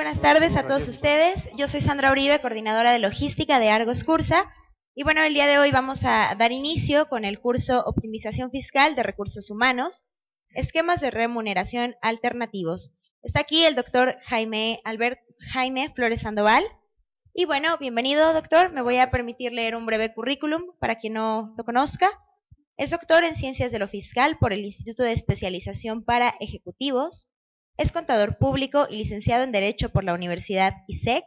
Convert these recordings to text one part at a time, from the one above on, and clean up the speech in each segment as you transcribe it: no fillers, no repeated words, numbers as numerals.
buenas tardes a todos ustedes. Yo soy Sandra Uribe, coordinadora de logística de Argos Cursa. Y bueno, el día de hoy vamos a dar inicio con el curso Optimización Fiscal de Recursos Humanos, Esquemas de Remuneración Alternativos. Está aquí el doctor Jaime Flores Sandoval. Y bueno, bienvenido, doctor. Me voy a permitir leer un breve currículum para quien no lo conozca. Es doctor en Ciencias de lo Fiscal por el Instituto de Especialización para Ejecutivos. Es contador público y licenciado en Derecho por la Universidad ISEC.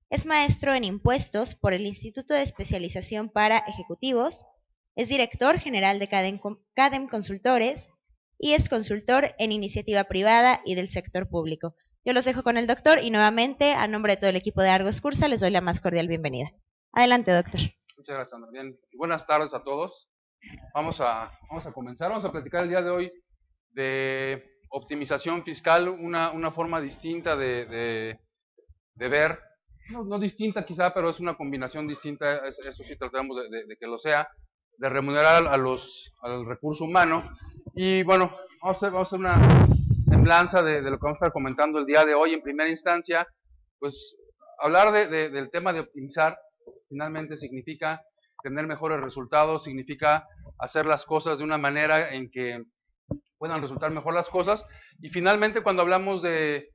Es maestro en Impuestos por el Instituto de Especialización para Ejecutivos. Es director general de Cadem Consultores y es consultor en iniciativa privada y del sector público. Yo los dejo con el doctor y nuevamente, a nombre de todo el equipo de Argos Cursa, les doy la más cordial bienvenida. Adelante, doctor. Muchas gracias, Sandra. Bien, buenas tardes a todos. Vamos a comenzar. Vamos a platicar el día de hoy de optimización fiscal, una forma distinta de ver, no distinta quizá, pero es una combinación distinta, eso sí trataremos de que lo sea, de remunerar al recurso humano. Y bueno, vamos a hacer una semblanza de lo que vamos a estar comentando el día de hoy. En primera instancia, pues hablar del tema de optimizar, finalmente significa tener mejores resultados, significa hacer las cosas de una manera en que puedan resultar mejor las cosas. Y finalmente, cuando hablamos del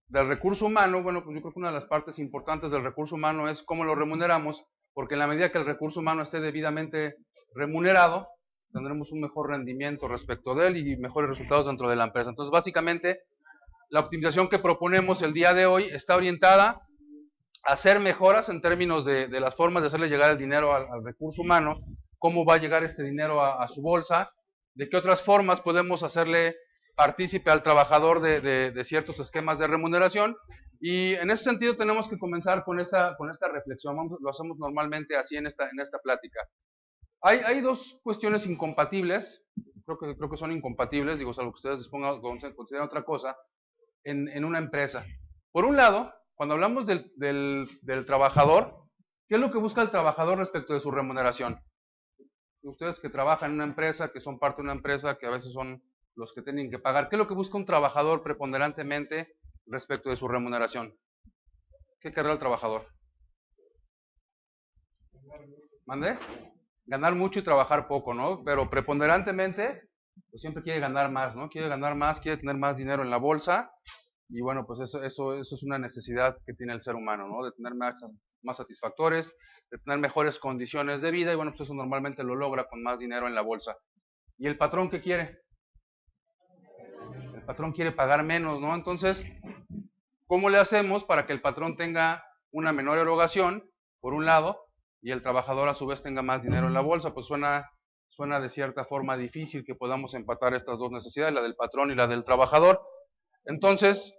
recurso humano, bueno, pues yo creo que una de las partes importantes del recurso humano es cómo lo remuneramos, porque en la medida que el recurso humano esté debidamente remunerado, tendremos un mejor rendimiento respecto de él y mejores resultados dentro de la empresa. Entonces, básicamente, la optimización que proponemos el día de hoy está orientada a hacer mejoras en términos de las formas de hacerle llegar el dinero al recurso humano, cómo va a llegar este dinero a su bolsa, de qué otras formas podemos hacerle partícipe al trabajador de ciertos esquemas de remuneración. Y en ese sentido tenemos que comenzar con esta reflexión. Lo hacemos normalmente así en esta plática. Hay dos cuestiones incompatibles, creo que son incompatibles, digo, salvo que ustedes consideren otra cosa, en una empresa. Por un lado, cuando hablamos del trabajador, ¿qué es lo que busca el trabajador respecto de su remuneración? Ustedes que trabajan en una empresa, que son parte de una empresa, que a veces son los que tienen que pagar, ¿qué es lo que busca un trabajador preponderantemente respecto de su remuneración? ¿Qué querrá el trabajador? ¿Mande? Ganar mucho y trabajar poco, ¿no? Pero preponderantemente, pues siempre quiere ganar más, ¿no? Quiere ganar más, quiere tener más dinero en la bolsa. Y bueno, pues eso es una necesidad que tiene el ser humano, ¿no? De tener más satisfactores, de tener mejores condiciones de vida, y bueno, pues eso normalmente lo logra con más dinero en la bolsa. ¿Y el patrón qué quiere? El patrón quiere pagar menos, ¿no? Entonces, ¿cómo le hacemos para que el patrón tenga una menor erogación, por un lado, y el trabajador a su vez tenga más dinero en la bolsa? Pues suena de cierta forma difícil que podamos empatar estas dos necesidades, la del patrón y la del trabajador. Entonces,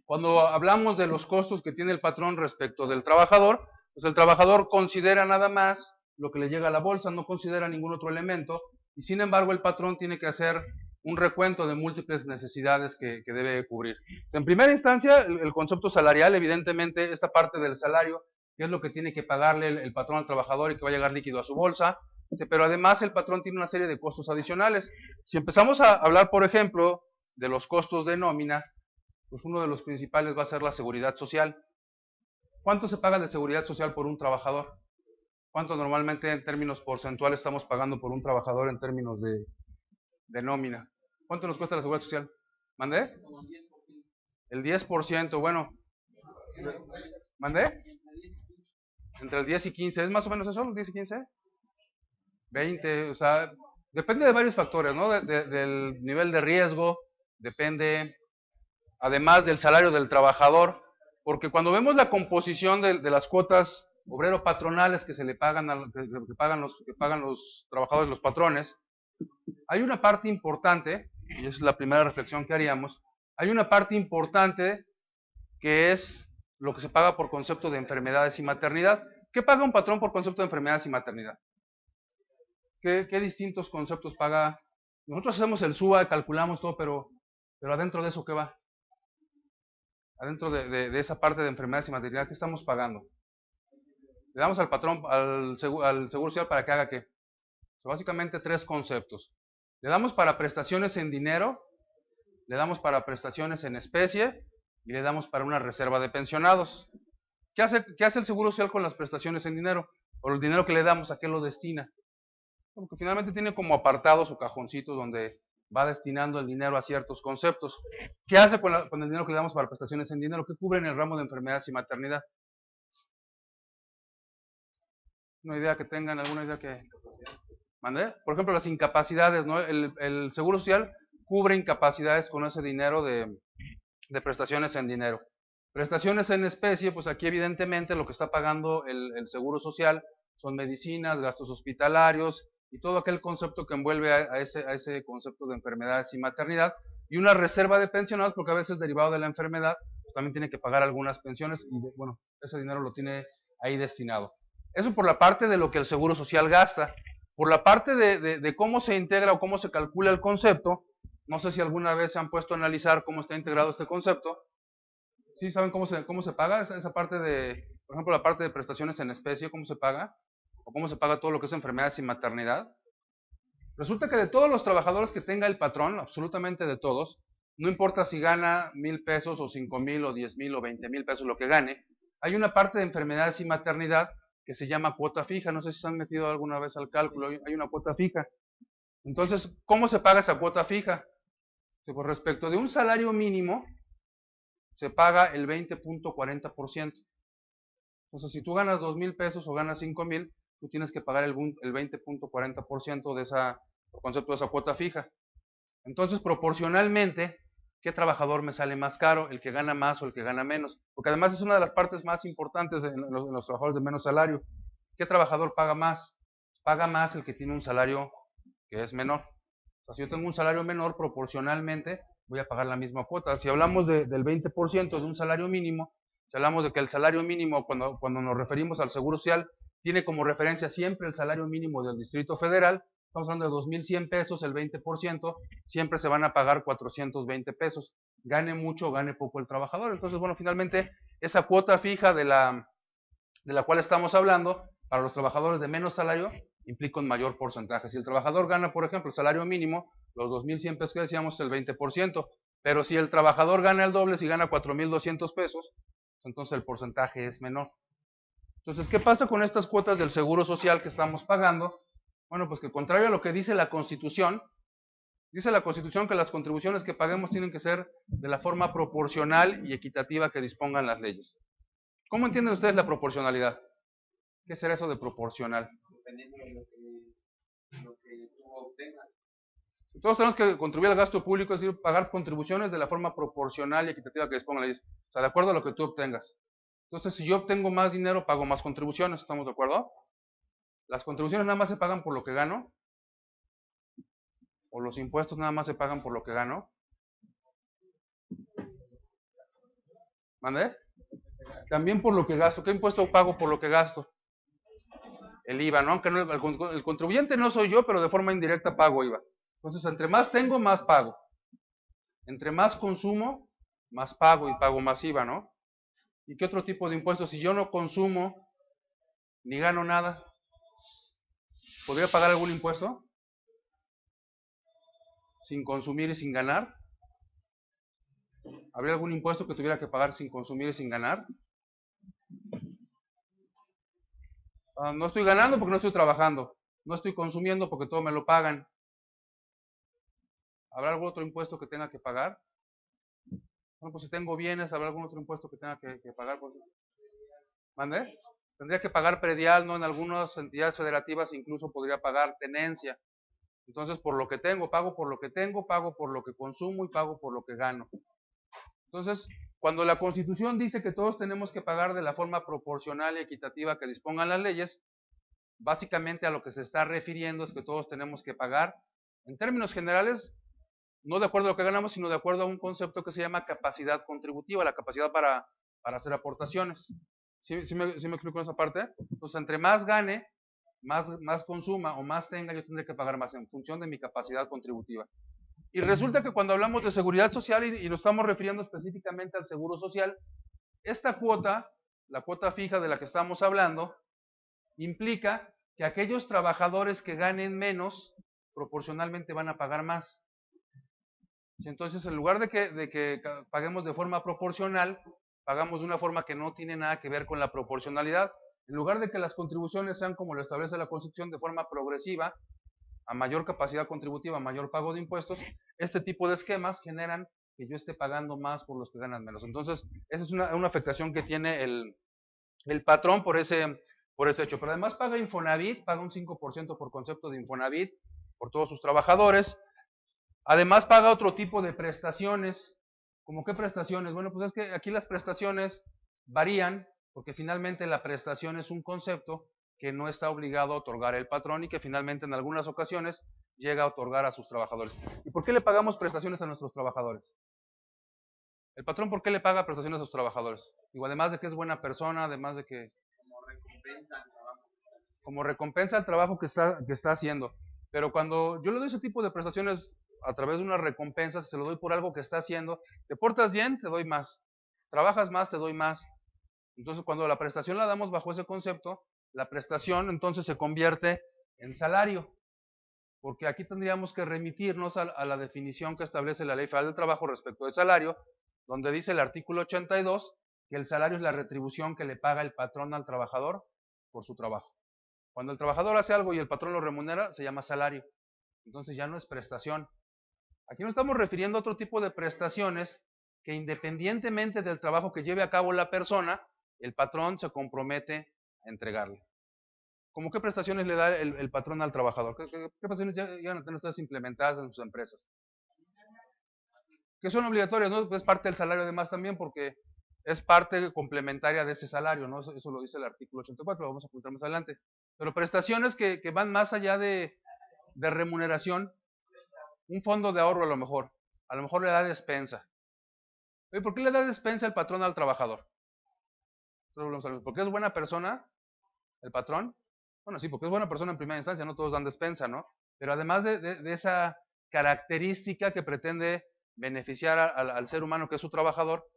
cuando hablamos de los costos que tiene el patrón respecto del trabajador, pues el trabajador considera nada más lo que le llega a la bolsa, no considera ningún otro elemento, y sin embargo el patrón tiene que hacer un recuento de múltiples necesidades que debe cubrir. En primera instancia, el concepto salarial, evidentemente, esta parte del salario, que es lo que tiene que pagarle el patrón al trabajador y que va a llegar líquido a su bolsa, pero además el patrón tiene una serie de costos adicionales. Si empezamos a hablar, por ejemplo, de los costos de nómina, pues uno de los principales va a ser la seguridad social. ¿Cuánto se paga de seguridad social por un trabajador? ¿Cuánto normalmente en términos porcentuales estamos pagando por un trabajador en términos de nómina? ¿Cuánto nos cuesta la seguridad social? ¿Mandé? El 10%, bueno. ¿Mandé? Entre el 10 y 15, ¿es más o menos eso, los 10 y 15? 20, o sea, depende de varios factores, ¿no? Del nivel de riesgo, depende, además del salario del trabajador, porque cuando vemos la composición de las cuotas obrero-patronales que se le pagan, que pagan los trabajadores, los patrones, hay una parte importante, y es la primera reflexión que haríamos, hay una parte importante que es lo que se paga por concepto de enfermedades y maternidad. ¿Qué paga un patrón por concepto de enfermedades y maternidad? ¿Qué distintos conceptos paga? Nosotros hacemos el SUA, calculamos todo, pero adentro de eso, ¿qué va? Adentro de esa parte de enfermedades y maternidad, ¿qué estamos pagando? Le damos al patrón, al seguro social, para que haga ¿qué? Básicamente tres conceptos. Le damos para prestaciones en dinero, le damos para prestaciones en especie y le damos para una reserva de pensionados. ¿Qué hace el Seguro Social con las prestaciones en dinero? O el dinero que le damos, ¿a qué lo destina? Porque finalmente tiene como apartados o cajoncitos donde va destinando el dinero a ciertos conceptos. ¿Qué hace con el dinero que le damos para prestaciones en dinero? ¿Qué cubre en el ramo de enfermedades y maternidad? ¿Una idea que tengan? ¿Alguna idea que...? ¿Mandé? Por ejemplo, las incapacidades, ¿no? El Seguro Social cubre incapacidades con ese dinero de prestaciones en dinero. Prestaciones en especie, pues aquí evidentemente lo que está pagando el Seguro Social son medicinas, gastos hospitalarios y todo aquel concepto que envuelve a ese concepto de enfermedades y maternidad, y una reserva de pensionados, porque a veces derivado de la enfermedad, pues también tiene que pagar algunas pensiones y bueno, ese dinero lo tiene ahí destinado. Eso por la parte de lo que el Seguro Social gasta. Por la parte de cómo se integra o cómo se calcula el concepto, no sé si alguna vez se han puesto a analizar cómo está integrado este concepto. ¿Sí saben cómo se paga esa parte de, por ejemplo, la parte de prestaciones en especie, cómo se paga? ¿O cómo se paga todo lo que es enfermedades y maternidad? Resulta que de todos los trabajadores que tenga el patrón, absolutamente de todos, no importa si gana 1,000 pesos o 5,000 o 10,000 o 20,000 pesos lo que gane, hay una parte de enfermedades y maternidad que se llama cuota fija. No sé si se han metido alguna vez al cálculo, hay una cuota fija. Entonces, ¿cómo se paga esa cuota fija? Pues respecto de un salario mínimo, se paga el 20.40%. Entonces, si tú ganas 2,000 pesos o ganas 5,000, tú tienes que pagar el 20.40% de esa, por concepto de esa cuota fija. Entonces, proporcionalmente, ¿qué trabajador me sale más caro? ¿El que gana más o el que gana menos? Porque además es una de las partes más importantes en los trabajadores de menos salario. ¿Qué trabajador paga más? Paga más el que tiene un salario que es menor. O sea, si yo tengo un salario menor, proporcionalmente voy a pagar la misma cuota. Si hablamos del 20% de un salario mínimo, si hablamos de que el salario mínimo, cuando nos referimos al Seguro Social, tiene como referencia siempre el salario mínimo del Distrito Federal, estamos hablando de 2,100 pesos, el 20%, siempre se van a pagar 420 pesos. Gane mucho o gane poco el trabajador. Entonces, bueno, finalmente, esa cuota fija de la cual estamos hablando, para los trabajadores de menos salario, implica un mayor porcentaje. Si el trabajador gana, por ejemplo, el salario mínimo, los 2,100 pesos que decíamos, es el 20%, pero si el trabajador gana el doble, si gana 4,200 pesos, entonces el porcentaje es menor. Entonces, ¿qué pasa con estas cuotas del Seguro Social que estamos pagando? Bueno, pues que contrario a lo que dice la Constitución que las contribuciones que paguemos tienen que ser de la forma proporcional y equitativa que dispongan las leyes. ¿Cómo entienden ustedes la proporcionalidad? ¿Qué será eso de proporcional? Dependiendo de lo que tú obtengas. Todos tenemos que contribuir al gasto público, es decir, pagar contribuciones de la forma proporcional y equitativa que dispongan las leyes. O sea, de acuerdo a lo que tú obtengas. Entonces, si yo obtengo más dinero, pago más contribuciones, ¿estamos de acuerdo? Las contribuciones nada más se pagan por lo que gano. O los impuestos nada más se pagan por lo que gano. ¿Mande? También por lo que gasto. ¿Qué impuesto pago por lo que gasto? El IVA, ¿no? Aunque no, el contribuyente no soy yo, pero de forma indirecta pago IVA. Entonces, entre más tengo, más pago. Entre más consumo, más pago y pago más IVA, ¿no? ¿Y qué otro tipo de impuestos? Si yo no consumo ni gano nada, ¿podría pagar algún impuesto? Sin consumir y sin ganar. ¿Habría algún impuesto que tuviera que pagar sin consumir y sin ganar? No estoy ganando porque no estoy trabajando. No estoy consumiendo porque todo me lo pagan. ¿Habrá algún otro impuesto que tenga que pagar? Bueno, pues si tengo bienes, ¿habrá algún otro impuesto que tenga que pagar? ¿Mande? Tendría que pagar predial, ¿no? En algunas entidades federativas incluso podría pagar tenencia. Entonces, por lo que tengo, pago por lo que tengo, pago por lo que consumo y pago por lo que gano. Entonces, cuando la Constitución dice que todos tenemos que pagar de la forma proporcional y equitativa que dispongan las leyes, básicamente a lo que se está refiriendo es que todos tenemos que pagar, en términos generales, no de acuerdo a lo que ganamos, sino de acuerdo a un concepto que se llama capacidad contributiva, la capacidad para hacer aportaciones. ¿Sí me explico en esa parte? Entonces, entre más gane, más consuma o más tenga, yo tendré que pagar más en función de mi capacidad contributiva. Y resulta que cuando hablamos de seguridad social y nos estamos refiriendo específicamente al seguro social, esta cuota, la cuota fija de la que estamos hablando, implica que aquellos trabajadores que ganen menos, proporcionalmente van a pagar más. Si entonces, en lugar de que paguemos de forma proporcional, pagamos de una forma que no tiene nada que ver con la proporcionalidad. En lugar de que las contribuciones sean como lo establece la Constitución de forma progresiva, a mayor capacidad contributiva, a mayor pago de impuestos, este tipo de esquemas generan que yo esté pagando más por los que ganan menos. Entonces, esa es una afectación que tiene el patrón por ese hecho. Pero además paga Infonavit, paga un 5% por concepto de Infonavit por todos sus trabajadores. Además paga otro tipo de prestaciones. ¿Cómo qué prestaciones? Bueno, pues es que aquí las prestaciones varían porque finalmente la prestación es un concepto que no está obligado a otorgar el patrón y que finalmente en algunas ocasiones llega a otorgar a sus trabajadores. ¿Y por qué le pagamos prestaciones a nuestros trabajadores? ¿El patrón por qué le paga prestaciones a sus trabajadores? Digo, además de que es buena persona, además de que como recompensa al trabajo que está haciendo. Pero cuando yo le doy ese tipo de prestaciones a través de unas recompensas, se lo doy por algo que está haciendo, te portas bien, te doy más. Trabajas más, te doy más. Entonces, cuando la prestación la damos bajo ese concepto, la prestación entonces se convierte en salario, porque aquí tendríamos que remitirnos a la definición que establece la Ley Federal del Trabajo respecto del salario, donde dice el artículo 82 que el salario es la retribución que le paga el patrón al trabajador por su trabajo. Cuando el trabajador hace algo y el patrón lo remunera, se llama salario. Entonces ya no es prestación. Aquí nos estamos refiriendo a otro tipo de prestaciones que independientemente del trabajo que lleve a cabo la persona, el patrón se compromete a entregarle. ¿Cómo qué prestaciones le da el patrón al trabajador? ¿Qué prestaciones llegan a tener ustedes implementadas en sus empresas? Que son obligatorias, ¿no? Es parte del salario además también porque es parte complementaria de ese salario, ¿no? Eso lo dice el artículo 84, lo vamos a comentar más adelante. Pero prestaciones que van más allá de remuneración, un fondo de ahorro a lo mejor le da despensa. ¿Y por qué le da despensa el patrón al trabajador? ¿Porque es buena persona el patrón? Bueno, sí, porque es buena persona en primera instancia, no todos dan despensa, ¿no? Pero además de esa característica que pretende beneficiar al ser humano que es su trabajador,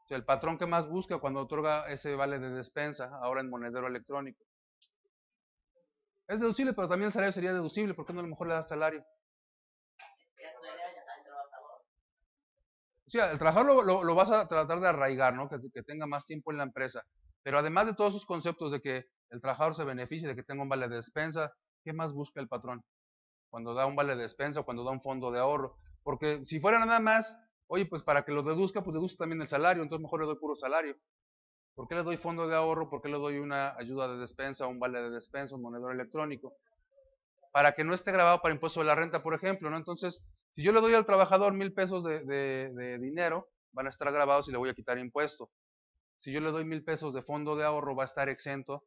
o sea, el patrón que más busca cuando otorga ese vale de despensa, ahora en monedero electrónico. Es deducible, pero también el salario sería deducible, ¿por qué no a lo mejor le da salario? O sea, el trabajador lo vas a tratar de arraigar, ¿no? Que tenga más tiempo en la empresa. Pero además de todos esos conceptos de que el trabajador se beneficie, de que tenga un vale de despensa, ¿qué más busca el patrón? Cuando da un vale de despensa, cuando da un fondo de ahorro. Porque si fuera nada más, oye, pues para que lo deduzca, pues deduce también el salario, entonces mejor le doy puro salario. ¿Por qué le doy fondo de ahorro? ¿Por qué le doy una ayuda de despensa, un vale de despensa, un monedero electrónico? Para que no esté grabado para impuesto de la renta, por ejemplo, ¿no? Entonces, si yo le doy al trabajador 1,000 pesos de dinero, van a estar grabados y le voy a quitar impuesto. Si yo le doy 1,000 pesos de fondo de ahorro, va a estar exento,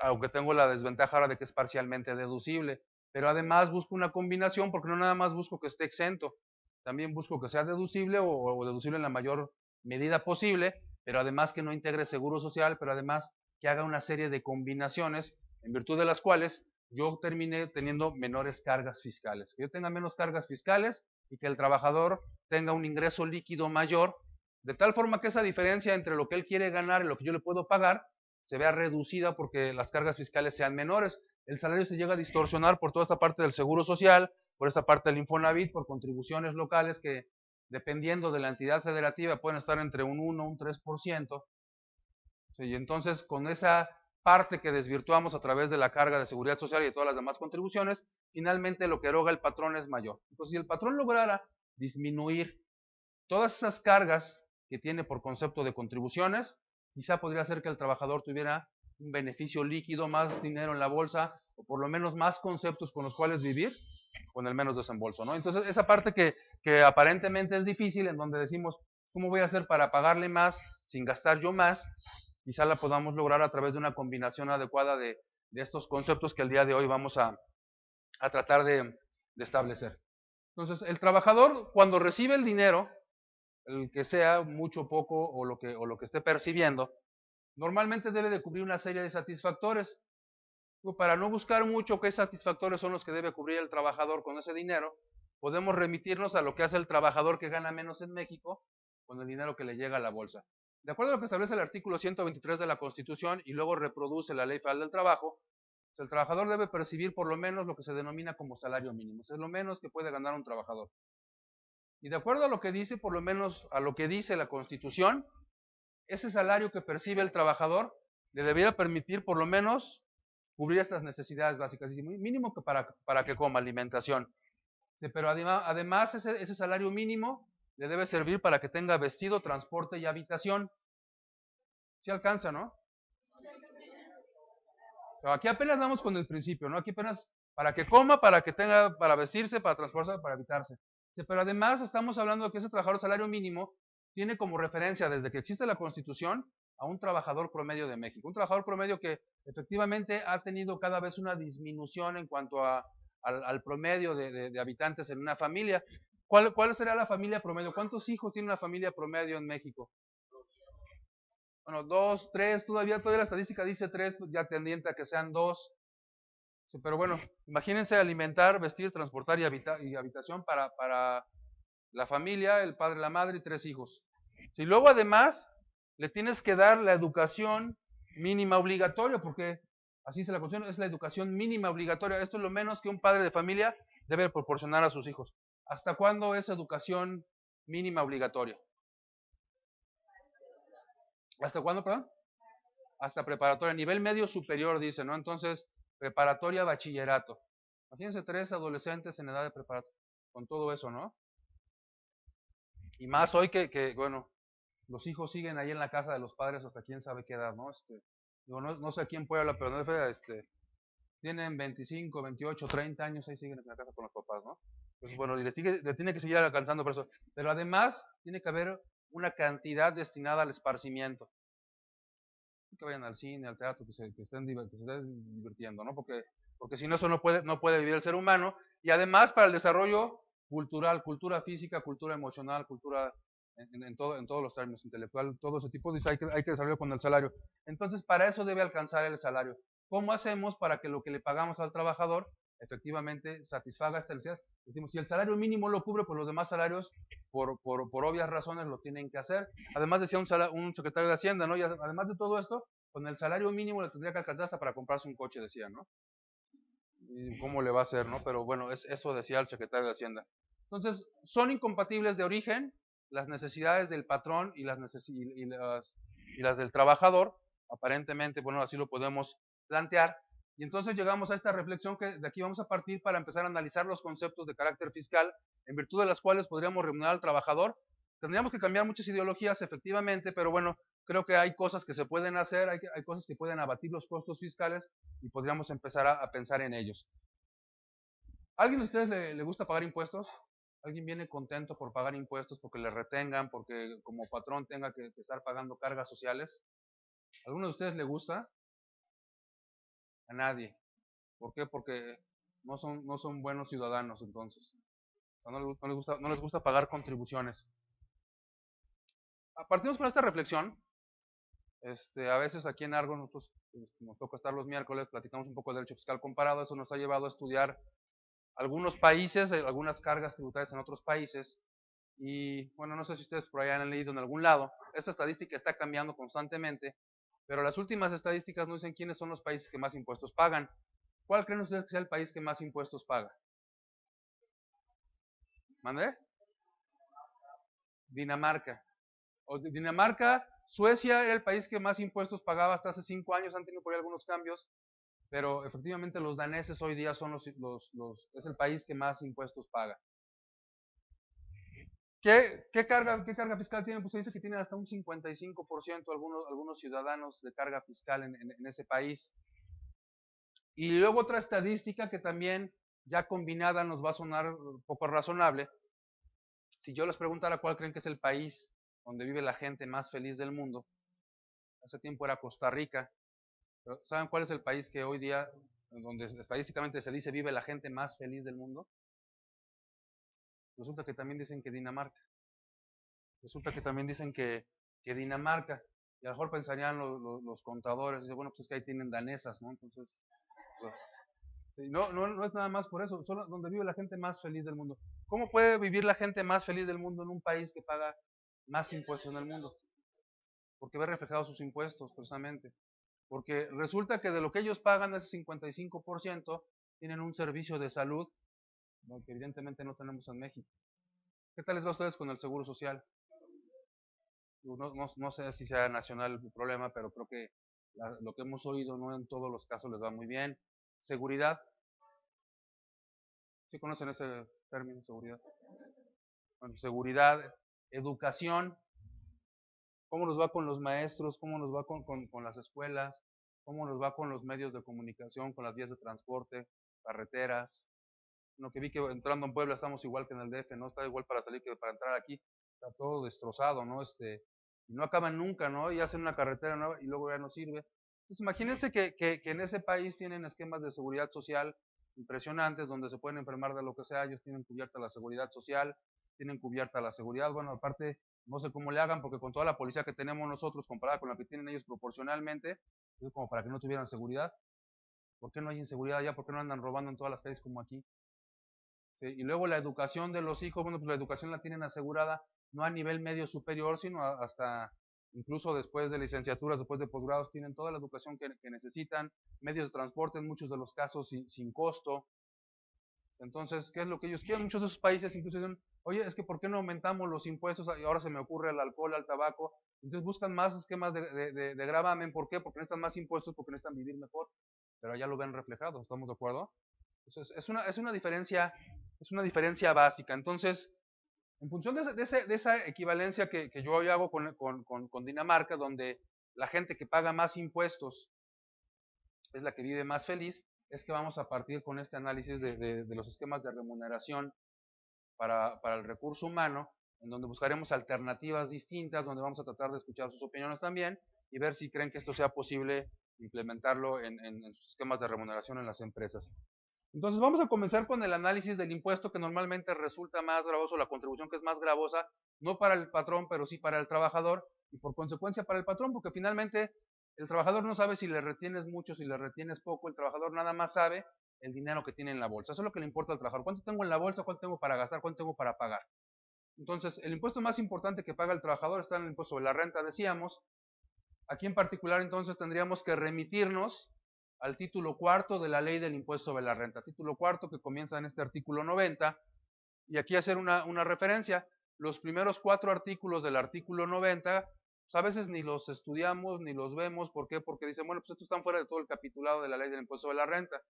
aunque tengo la desventaja ahora de que es parcialmente deducible. Pero además busco una combinación, porque no nada más busco que esté exento, también busco que sea deducible o deducible en la mayor medida posible, pero además que no integre seguro social, pero además que haga una serie de combinaciones en virtud de las cuales yo termine teniendo menores cargas fiscales, que yo tenga menos cargas fiscales y que el trabajador tenga un ingreso líquido mayor, de tal forma que esa diferencia entre lo que él quiere ganar y lo que yo le puedo pagar se vea reducida porque las cargas fiscales sean menores. El salario se llega a distorsionar por toda esta parte del seguro social, por esta parte del Infonavit, por contribuciones locales que, dependiendo de la entidad federativa, pueden estar entre un 1 o un 3%. Sí, y entonces, con esa parte que desvirtuamos a través de la carga de seguridad social y de todas las demás contribuciones, finalmente lo que eroga el patrón es mayor. Entonces, si el patrón lograra disminuir todas esas cargas que tiene por concepto de contribuciones, quizá podría ser que el trabajador tuviera un beneficio líquido, más dinero en la bolsa, o por lo menos más conceptos con los cuales vivir, con el menos desembolso, ¿no? Entonces, esa parte que aparentemente es difícil, en donde decimos, ¿cómo voy a hacer para pagarle más sin gastar yo más? Quizá la podamos lograr a través de una combinación adecuada de estos conceptos que el día de hoy vamos a tratar de establecer. Entonces, el trabajador, cuando recibe el dinero, el que sea, mucho, poco, o lo que esté percibiendo, normalmente debe de cubrir una serie de satisfactores. Para no buscar mucho qué satisfactores son los que debe cubrir el trabajador con ese dinero, podemos remitirnos a lo que hace el trabajador que gana menos en México con el dinero que le llega a la bolsa. De acuerdo a lo que establece el artículo 123 de la Constitución y luego reproduce la Ley Federal del Trabajo, el trabajador debe percibir por lo menos lo que se denomina como salario mínimo. Es lo menos que puede ganar un trabajador. Y de acuerdo a lo que dice, por lo menos a lo que dice la Constitución, ese salario que percibe el trabajador le debiera permitir por lo menos cubrir estas necesidades básicas, y mínimo que para que coma, alimentación. Sí, pero además ese salario mínimo le debe servir para que tenga vestido, transporte y habitación. Sí alcanza, ¿no? Pero aquí apenas vamos con el principio, ¿no? Aquí apenas para que coma, para que tenga, para vestirse, para transportarse, para habitarse. Sí, pero además estamos hablando de que ese trabajador salario mínimo tiene como referencia desde que existe la Constitución a un trabajador promedio de México. Un trabajador promedio que efectivamente ha tenido cada vez una disminución en cuanto al promedio de habitantes en una familia. ¿Cuál será la familia promedio? ¿Cuántos hijos tiene una familia promedio en México? Bueno, dos, tres, todavía la estadística dice tres, pues ya tendiente a que sean dos. Sí, pero bueno, imagínense alimentar, vestir, transportar y habitación para la familia, el padre, la madre y tres hijos. Si luego además le tienes que dar la educación mínima obligatoria, porque así se la Constitución, es la educación mínima obligatoria. Esto es lo menos que un padre de familia debe proporcionar a sus hijos. ¿Hasta cuándo es educación mínima obligatoria? ¿Hasta cuándo, perdón? Hasta preparatoria, nivel medio superior, dice, ¿no? Entonces, preparatoria, bachillerato. Imagínense tres adolescentes en edad de preparatoria, con todo eso, ¿no? Y más hoy bueno, los hijos siguen ahí en la casa de los padres hasta quién sabe qué edad, ¿no? Digo, no sé a quién Puebla, pero no tienen 25, 28, 30 años, ahí siguen en la casa con los papás, ¿no? Entonces, bueno, y le tiene que seguir alcanzando por eso. Pero además, tiene que haber una cantidad destinada al esparcimiento. Que vayan al cine, al teatro, que se estén divirtiendo, ¿no? Porque si no, eso no puede vivir el ser humano. Y además, para el desarrollo cultural, cultura física, cultura emocional, cultura en todos los términos, intelectual, todo ese tipo, dice, hay que desarrollar con el salario. Entonces, para eso debe alcanzar el salario. ¿Cómo hacemos para que lo que le pagamos al trabajador efectivamente satisfaga esta necesidad? Decimos, si el salario mínimo lo cubre, pues los demás salarios, por obvias razones, lo tienen que hacer. Además, decía un secretario de Hacienda, ¿no? Y además de todo esto, con el salario mínimo le tendría que alcanzar hasta para comprarse un coche, decía, ¿no? ¿Y cómo le va a hacer, no? Pero bueno, eso decía el secretario de Hacienda. Entonces, son incompatibles de origen las necesidades del patrón y las del trabajador. Aparentemente, bueno, así lo podemos plantear. Y entonces llegamos a esta reflexión que de aquí vamos a partir para empezar a analizar los conceptos de carácter fiscal, en virtud de las cuales podríamos remunerar al trabajador. Tendríamos que cambiar muchas ideologías, efectivamente, pero bueno, creo que hay cosas que se pueden hacer, hay cosas que pueden abatir los costos fiscales y podríamos empezar a pensar en ellos. ¿A alguien de ustedes le gusta pagar impuestos? ¿Alguien viene contento por pagar impuestos, porque le retengan, porque como patrón tenga que estar pagando cargas sociales? ¿A alguno de ustedes le gusta? A nadie. ¿Por qué? Porque no son buenos ciudadanos entonces. O sea, no les gusta pagar contribuciones. Partimos con esta reflexión. A veces aquí en Argo nosotros nos toca estar los miércoles, platicamos un poco de derecho fiscal comparado. Eso nos ha llevado a estudiar algunos países, algunas cargas tributarias en otros países. Y bueno, no sé si ustedes por ahí han leído en algún lado, esta estadística está cambiando constantemente, pero las últimas estadísticas nos dicen quiénes son los países que más impuestos pagan. ¿Cuál creen ustedes que sea el país que más impuestos paga? ¿Mandé? Dinamarca. Dinamarca, Suecia era el país que más impuestos pagaba hasta hace 5 años, han tenido por ahí algunos cambios, pero efectivamente los daneses hoy día es el país que más impuestos paga. ¿Qué carga fiscal tienen? Pues se dice que tienen hasta un 55% algunos ciudadanos de carga fiscal en ese país. Y luego otra estadística que también ya combinada nos va a sonar un poco razonable. Si yo les preguntara cuál creen que es el país donde vive la gente más feliz del mundo, hace tiempo era Costa Rica. Pero ¿saben cuál es el país que hoy día, donde estadísticamente se dice vive la gente más feliz del mundo? Resulta que también dicen que Dinamarca. Resulta que también dicen que Dinamarca. Y a lo mejor pensarían los contadores, dice, bueno, pues es que ahí tienen danesas, ¿no? Entonces, pues, sí, no es nada más por eso, solo donde vive la gente más feliz del mundo. ¿Cómo puede vivir la gente más feliz del mundo en un país que paga más impuestos en el mundo? Porque ve reflejados sus impuestos, precisamente. Porque resulta que de lo que ellos pagan, ese 55%, tienen un servicio de salud, ¿no? Que evidentemente no tenemos en México. ¿Qué tal les va a ustedes con el seguro social? No sé si sea nacional el problema, pero creo que lo que hemos oído no en todos los casos les va muy bien. Seguridad, ¿sí conocen ese término, seguridad? Bueno, seguridad, educación, ¿cómo nos va con los maestros? ¿Cómo nos va con las escuelas? ¿Cómo nos va con los medios de comunicación, con las vías de transporte, carreteras? Lo que vi que entrando en Puebla estamos igual que en el DF, ¿no? Está igual para salir que para entrar aquí. Está todo destrozado, ¿no? Y no acaban nunca, ¿no? Y hacen una carretera nueva y luego ya no sirve. Entonces imagínense que en ese país tienen esquemas de seguridad social impresionantes donde se pueden enfermar de lo que sea, ellos tienen cubierta la seguridad social, tienen cubierta la seguridad, bueno, aparte no sé cómo le hagan porque con toda la policía que tenemos nosotros comparada con la que tienen ellos proporcionalmente, es como para que no tuvieran seguridad. ¿Por qué no hay inseguridad allá? ¿Por qué no andan robando en todas las calles como aquí? ¿Sí? Y luego la educación de los hijos, bueno, pues la educación la tienen asegurada no a nivel medio superior, sino hasta incluso después de licenciaturas, después de posgrados, tienen toda la educación que necesitan, medios de transporte en muchos de los casos sin costo. Entonces, ¿qué es lo que ellos quieren? Muchos de esos países incluso dicen, oye, es que ¿por qué no aumentamos los impuestos? Y ahora se me ocurre el alcohol, al tabaco. Entonces buscan más esquemas de gravamen. ¿Por qué? Porque necesitan más impuestos, porque necesitan vivir mejor. Pero allá lo ven reflejado, ¿estamos de acuerdo? Entonces, es una diferencia básica. Entonces, en función de esa equivalencia que yo hoy hago con Dinamarca, donde la gente que paga más impuestos es la que vive más feliz, es que vamos a partir con este análisis de los esquemas de remuneración para el recurso humano, en donde buscaremos alternativas distintas, donde vamos a tratar de escuchar sus opiniones también y ver si creen que esto sea posible implementarlo en sus esquemas de remuneración en las empresas. Entonces vamos a comenzar con el análisis del impuesto que normalmente resulta más gravoso, la contribución que es más gravosa, no para el patrón, pero sí para el trabajador y por consecuencia para el patrón, porque finalmente el trabajador no sabe si le retienes mucho, si le retienes poco, el trabajador nada más sabe el dinero que tiene en la bolsa. Eso es lo que le importa al trabajador. ¿Cuánto tengo en la bolsa? ¿Cuánto tengo para gastar? ¿Cuánto tengo para pagar? Entonces, el impuesto más importante que paga el trabajador está en el impuesto sobre la renta, decíamos. Aquí en particular entonces tendríamos que remitirnos al título cuarto de la ley del impuesto sobre la renta. Título cuarto que comienza en este artículo 90. Y aquí hacer una referencia. Los primeros 4 artículos del artículo 90, pues a veces ni los estudiamos ni los vemos. ¿Por qué? Porque dicen, bueno, pues estos están fuera de todo el capitulado de la ley del impuesto sobre la renta.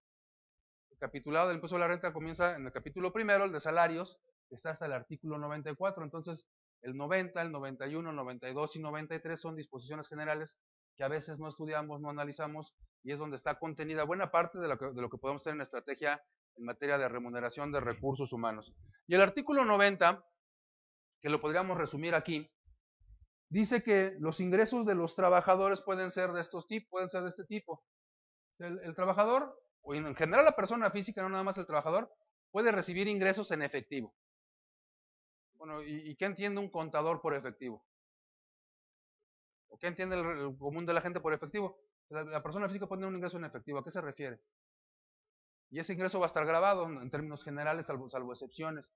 El capitulado del impuesto sobre la renta comienza en el capítulo primero, el de salarios, que está hasta el artículo 94. Entonces, el 90, el 91, 92 y 93 son disposiciones generales que a veces no estudiamos, no analizamos, y es donde está contenida buena parte de lo que podemos hacer en la estrategia en materia de remuneración de recursos humanos. Y el artículo 90, que lo podríamos resumir aquí, dice que los ingresos de los trabajadores pueden ser de estos tipos, pueden ser de este tipo. El trabajador, o en general la persona física, no nada más el trabajador, puede recibir ingresos en efectivo. Bueno, ¿y qué entiende un contador por efectivo? ¿O qué entiende el común de la gente por efectivo? La persona física puede tener un ingreso en efectivo. ¿A qué se refiere? Y ese ingreso va a estar grabado en términos generales, salvo excepciones.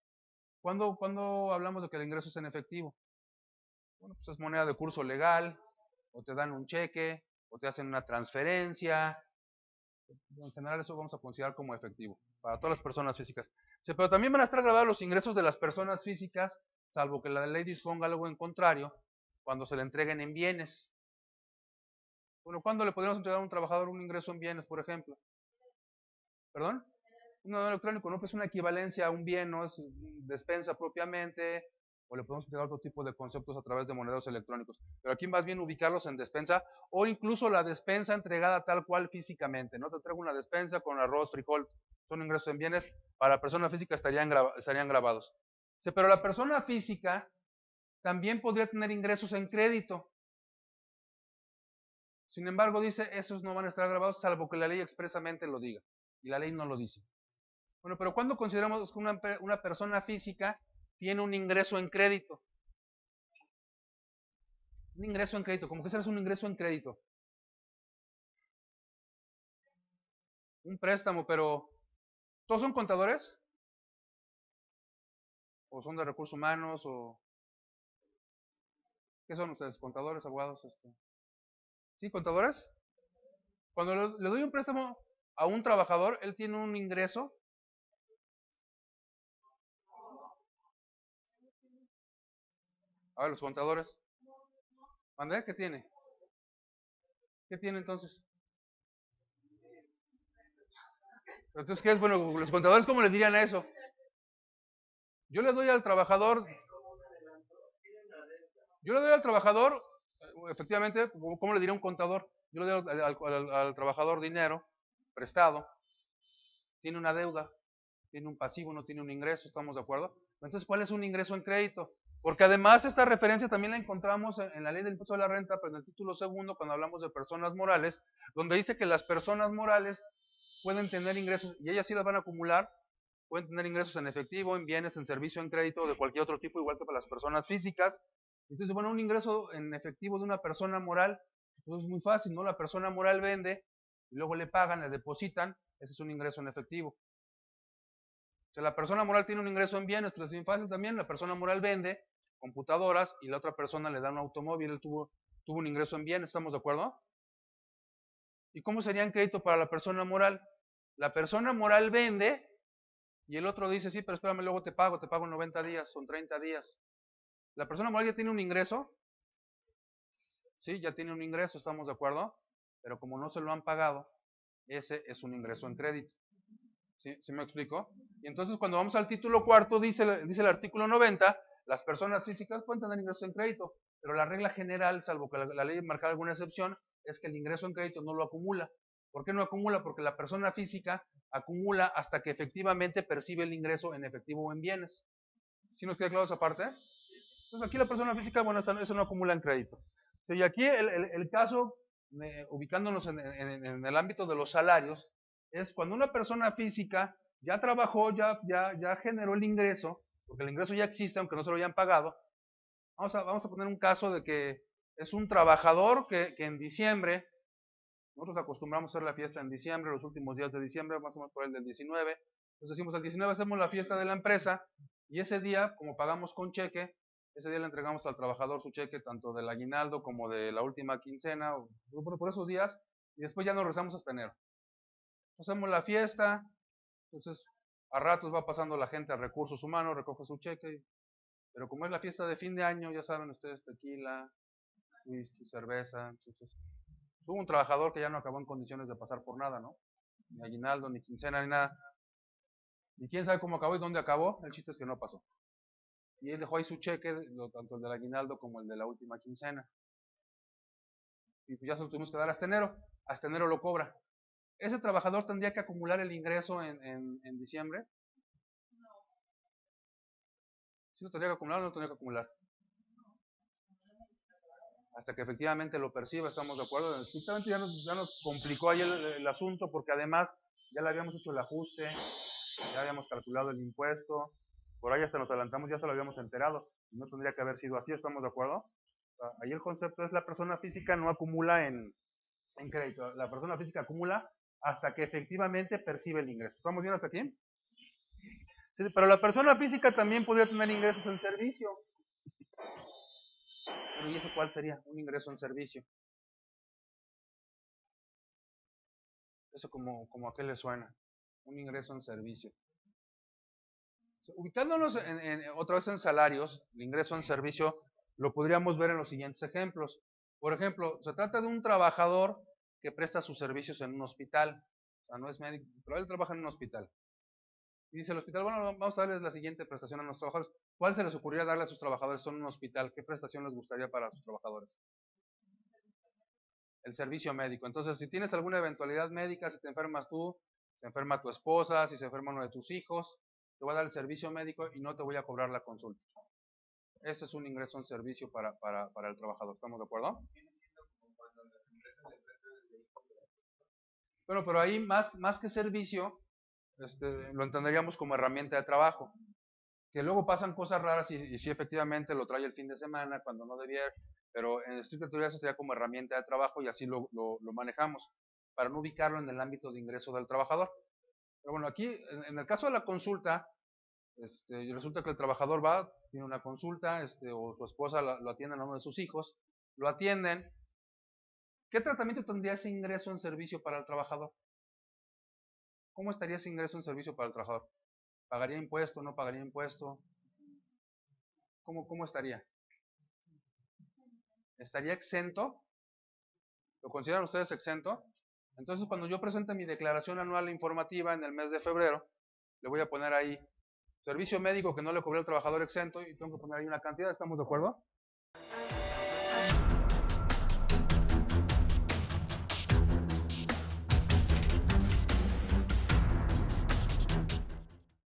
¿Cuándo hablamos de que el ingreso es en efectivo? Bueno, pues es moneda de curso legal, o te dan un cheque, o te hacen una transferencia. En general eso vamos a considerar como efectivo para todas las personas físicas. Sí, pero también van a estar grabados los ingresos de las personas físicas, salvo que la ley disponga algo en contrario, cuando se le entreguen en bienes. Bueno, ¿cuándo le podríamos entregar a un trabajador un ingreso en bienes, por ejemplo? ¿Perdón? Un dinero electrónico no es una equivalencia a un bien, no es despensa propiamente, o le podemos entregar otro tipo de conceptos a través de monederos electrónicos. Pero aquí más bien ubicarlos en despensa, o incluso la despensa entregada tal cual físicamente. No te traigo una despensa con arroz, frijol, son ingresos en bienes, para la persona física estarían grabados. Sí, pero la persona física también podría tener ingresos en crédito. Sin embargo, dice, esos no van a estar grabados salvo que la ley expresamente lo diga. Y la ley no lo dice. Bueno, pero ¿cuándo consideramos que una persona física tiene un ingreso en crédito? Un ingreso en crédito, ¿cómo que es un ingreso en crédito? Un préstamo, pero ¿todos son contadores? ¿O son de recursos humanos? ¿O qué son ustedes? ¿Contadores, abogados? ¿Sí, contadores? Cuando le doy un préstamo a un trabajador, él tiene un ingreso. A ver, los contadores. ¿Mandé? ¿Qué tiene? ¿Qué tiene entonces? Entonces, ¿qué es? Bueno, los contadores, ¿cómo le dirían a eso? Yo le doy al trabajador, yo le doy al trabajador, efectivamente, ¿cómo le diría un contador? Yo le doy al trabajador dinero prestado, tiene una deuda, tiene un pasivo, no tiene un ingreso, ¿estamos de acuerdo? Entonces, ¿cuál es un ingreso en crédito? Porque además esta referencia también la encontramos en la ley del impuesto a la renta, pero en el título segundo, cuando hablamos de personas morales, donde dice que las personas morales pueden tener ingresos, y ellas sí las van a acumular, pueden tener ingresos en efectivo, en bienes, en servicio, en crédito, de cualquier otro tipo, igual que para las personas físicas. Entonces, bueno, un ingreso en efectivo de una persona moral, pues es muy fácil, ¿no? La persona moral vende, y luego le pagan, le depositan, ese es un ingreso en efectivo. O sea, la persona moral tiene un ingreso en bienes, pues es bien fácil también, la persona moral vende computadoras y la otra persona le da un automóvil, él tuvo un ingreso en bienes, ¿estamos de acuerdo? ¿Y cómo sería en crédito para la persona moral? La persona moral vende y el otro dice, sí, pero espérame, luego te pago en 90 días, son 30 días. La persona moral ya tiene un ingreso, sí, ya tiene un ingreso, ¿estamos de acuerdo? Pero como no se lo han pagado, ese es un ingreso en crédito. ¿Sí me explico? Y entonces cuando vamos al título cuarto, dice el artículo 90, las personas físicas pueden tener ingresos en crédito, pero la regla general, salvo que la ley marca alguna excepción, es que el ingreso en crédito no lo acumula. ¿Por qué no acumula? Porque la persona física acumula hasta que efectivamente percibe el ingreso en efectivo o en bienes. ¿Sí nos queda claro esa parte? Entonces aquí la persona física, bueno, eso no acumula en crédito. Sí, y aquí el caso, ubicándonos en el ámbito de los salarios, es cuando una persona física ya trabajó, ya generó el ingreso, porque el ingreso ya existe, aunque no se lo hayan pagado. Vamos a poner un caso de que es un trabajador que en diciembre, nosotros acostumbramos a hacer la fiesta en diciembre, los últimos días de diciembre, más o menos por el del 19. Entonces decimos, el 19 hacemos la fiesta de la empresa y ese día, como pagamos con cheque, ese día le entregamos al trabajador su cheque tanto del aguinaldo como de la última quincena, por esos días, y después ya nos rezamos hasta enero. Hacemos la fiesta, entonces a ratos va pasando la gente a recursos humanos, recoge su cheque, pero como es la fiesta de fin de año, ya saben ustedes, tequila, whisky, cerveza, entonces hubo un trabajador que ya no acabó en condiciones de pasar por nada, ¿no? Ni aguinaldo, ni quincena, ni nada. Y quién sabe cómo acabó y dónde acabó, el chiste es que no pasó. Y él dejó ahí su cheque, tanto el del aguinaldo como el de la última quincena. Y pues ya se lo tuvimos que dar hasta enero lo cobra. ¿Ese trabajador tendría que acumular el ingreso en diciembre? ¿Sí lo tendría que acumular o no lo tendría que acumular? Hasta que efectivamente lo perciba, estamos de acuerdo. Estrictamente ya nos complicó ahí el asunto porque además ya le habíamos hecho el ajuste, ya habíamos calculado el impuesto, por ahí hasta nos adelantamos, ya se lo habíamos enterado. No tendría que haber sido así, ¿estamos de acuerdo? Ahí el concepto es la persona física no acumula en crédito, la persona física acumula hasta que efectivamente percibe el ingreso. ¿Estamos bien hasta aquí? Sí, pero la persona física también podría tener ingresos en servicio. Pero ¿y eso cuál sería? Un ingreso en servicio. Eso como a qué le suena. Un ingreso en servicio. Ubicándonos otra vez en salarios, el ingreso en servicio lo podríamos ver en los siguientes ejemplos. Por ejemplo, se trata de un trabajador que presta sus servicios en un hospital. O sea, no es médico, pero él trabaja en un hospital. Y dice el hospital, bueno, vamos a darles la siguiente prestación a nuestros trabajadores. ¿Cuál se les ocurriría darle a sus trabajadores en un hospital? ¿Qué prestación les gustaría para sus trabajadores? El servicio médico. Entonces, si tienes alguna eventualidad médica, si te enfermas tú, se enferma tu esposa, si se enferma uno de tus hijos, te voy a dar el servicio médico y no te voy a cobrar la consulta. Ese es un ingreso en servicio para el trabajador. ¿Estamos de acuerdo? Bueno, pero ahí más que servicio, lo entenderíamos como herramienta de trabajo. Que luego pasan cosas raras y sí efectivamente lo trae el fin de semana cuando no debiera, pero en estricta teoría eso sería como herramienta de trabajo y así lo manejamos, para no ubicarlo en el ámbito de ingreso del trabajador. Pero bueno, aquí en el caso de la consulta, resulta que el trabajador va, tiene una consulta, o su esposa lo atienden a uno de sus hijos, lo atienden. ¿Qué tratamiento tendría ese ingreso en servicio para el trabajador? ¿Cómo estaría ese ingreso en servicio para el trabajador? ¿Pagaría impuesto? ¿No pagaría impuesto? ¿Cómo estaría? estaría exento. ¿Lo consideran ustedes exento? Entonces, cuando yo presente mi declaración anual informativa en el mes de febrero, le voy a poner ahí servicio médico que no le cobré al trabajador exento y tengo que poner ahí una cantidad. ¿Estamos de acuerdo?